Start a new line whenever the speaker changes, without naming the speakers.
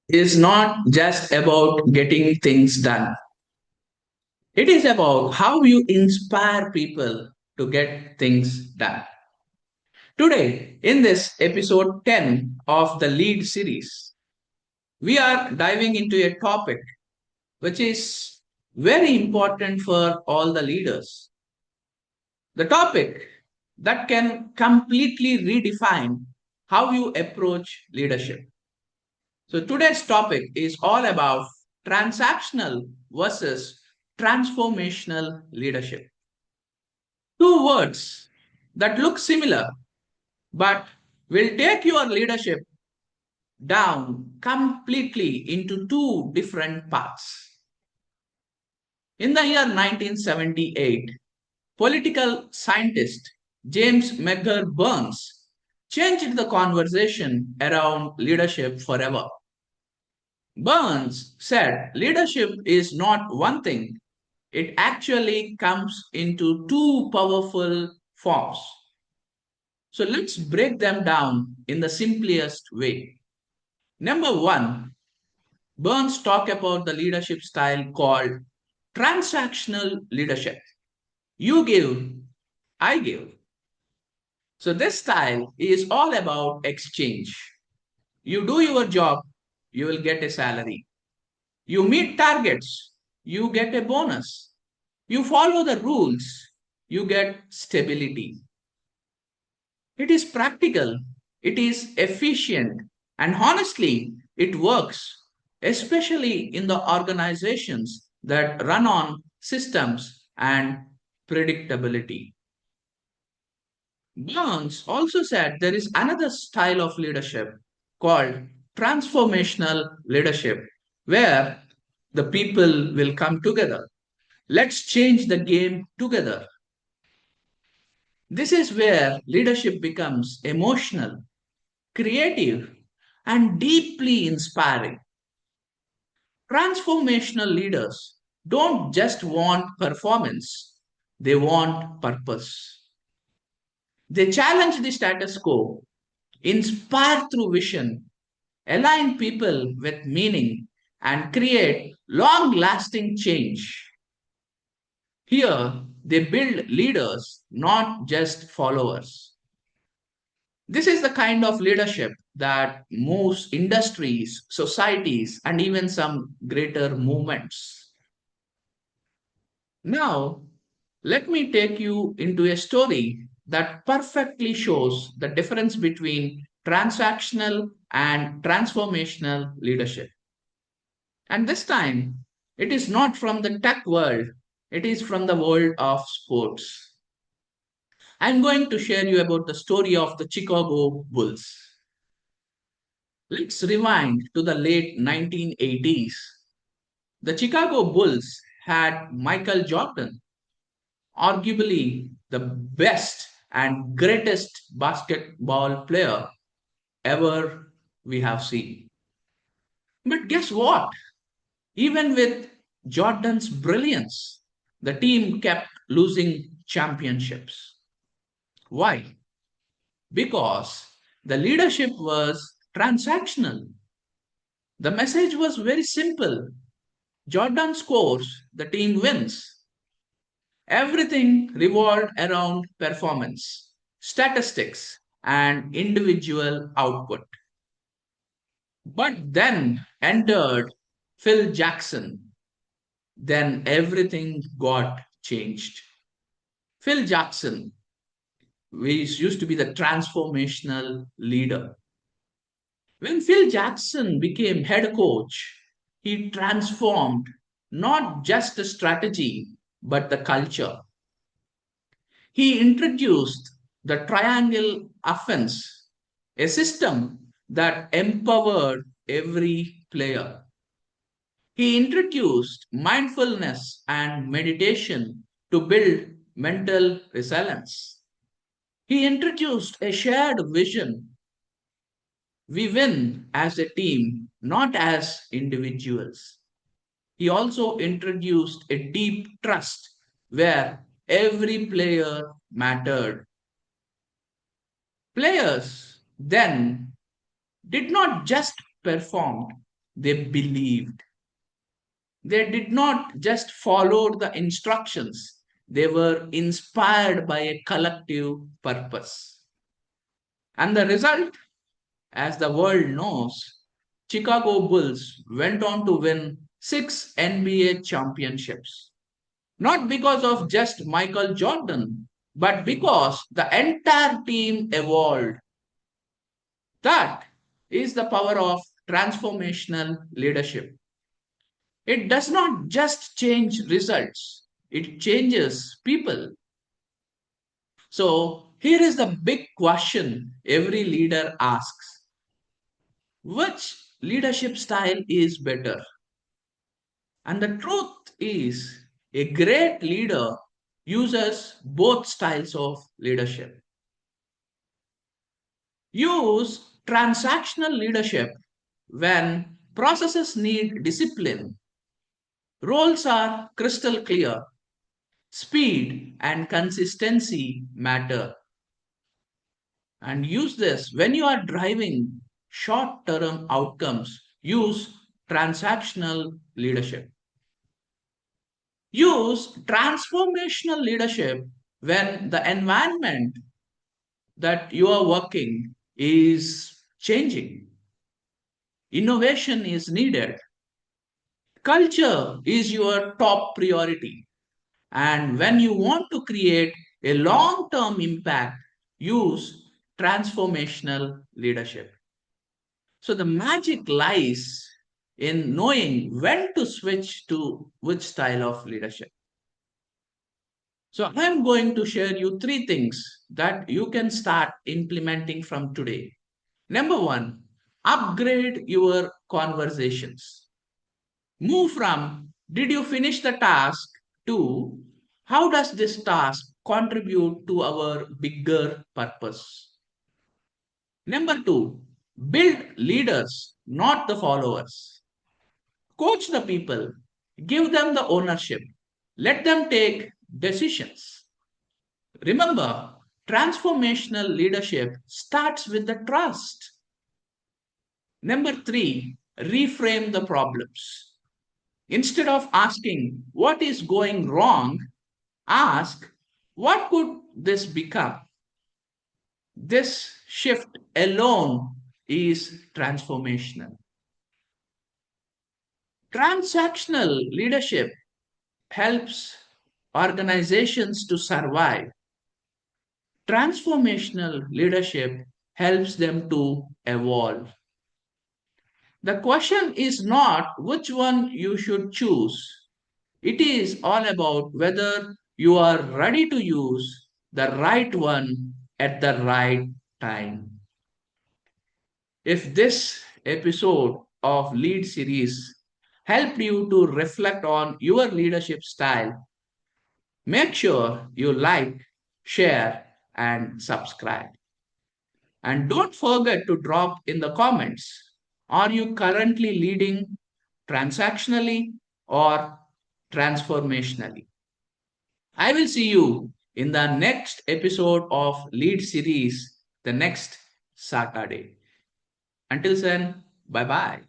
is not just about getting things done. It is about how you inspire people to get things done. Today, in this episode 10 of the Lead series, we are diving into a topic which is very important for all the leaders. The topic that can completely redefine how you approach leadership. So, today's topic is all about transactional versus transformational leadership. Two words that look similar but will take your leadership down completely into two different paths. In the year 1978, political scientist James MacGregor Burns changed the conversation around leadership forever. Burns said leadership is not one thing, it actually comes into two powerful forms. So let's break them down in the simplest way. Number one, Burns talked about the leadership style called transactional leadership. You give, I give. So this style is all about exchange. You do your job, you will get a salary. You meet targets, you get a bonus. You follow the rules, you get stability. It is practical, it is efficient, and honestly, it works, especially in the organizations that run on systems and predictability. Burns also said there is another style of leadership called transformational leadership, where the people will come together. Let's change the game together. This is where leadership becomes emotional, creative, and deeply inspiring. Transformational leaders don't just want performance, they want purpose. They challenge the status quo, inspire through vision, align people with meaning, and create long lasting change. Here, they build leaders, not just followers. This is the kind of leadership that moves industries, societies, and even some greater movements. Now, let me take you into a story that perfectly shows the difference between transactional and transformational leadership. And this time, it is not from the tech world, it is from the world of sports. I'm going to share you about the story of the Chicago Bulls. Let's rewind to the late 1980s. The Chicago Bulls had Michael Jordan, arguably the best and greatest basketball player ever we have seen. But guess what? Even with Jordan's brilliance, the team kept losing championships. Why? Because the leadership was transactional. The message was very simple. Jordan scores, the team wins. Everything revolved around performance, statistics, and individual output. But then entered Phil Jackson. Then everything got changed. Phil Jackson, which used to be the transformational leader. When Phil Jackson became head coach, he transformed not just the strategy, but the culture. He introduced the triangle offense, a system that empowered every player. He introduced mindfulness and meditation to build mental resilience. He introduced a shared vision. We win as a team, not as individuals. He also introduced a deep trust where every player mattered. Players then did not just perform, they believed. They did not just follow the instructions, they were inspired by a collective purpose. And the result, as the world knows, Chicago Bulls went on to win 6 NBA championships. Not because of just Michael Jordan, but because the entire team evolved. That is the power of transformational leadership. It does not just change results, it changes people. So, here is the big question every leader asks: which leadership style is better? And the truth is, a great leader uses both styles of leadership. Use transactional leadership when processes need discipline, roles are crystal clear, speed and consistency matter. And use this when you are driving short term outcomes. Use transactional leadership. Use transformational leadership when the environment that you are working is changing. Innovation is needed. Culture is your top priority. And when you want to create a long term impact, use transformational leadership. So the magic lies in knowing when to switch to which style of leadership. So I'm going to share you 3 things that you can start implementing from today. Number 1, upgrade your conversations. Move from did you finish the task to how does this task contribute to our bigger purpose? Number 2, build leaders, not the followers. Coach the people, give them the ownership, let them take decisions. Remember, transformational leadership starts with the trust. Number 3, reframe the problems. Instead of asking what is going wrong, ask what could this become? This shift alone is transformational. Transactional leadership helps organizations to survive. Transformational leadership helps them to evolve. The question is not which one you should choose. It is all about whether you are ready to use the right one at the right time. If this episode of Lead Series helped you to reflect on your leadership style, make sure you like, share, and subscribe. And don't forget to drop in the comments. Are you currently leading transactionally or transformationally? I will see you in the next episode of Lead Series the next Saturday. Until then, bye bye.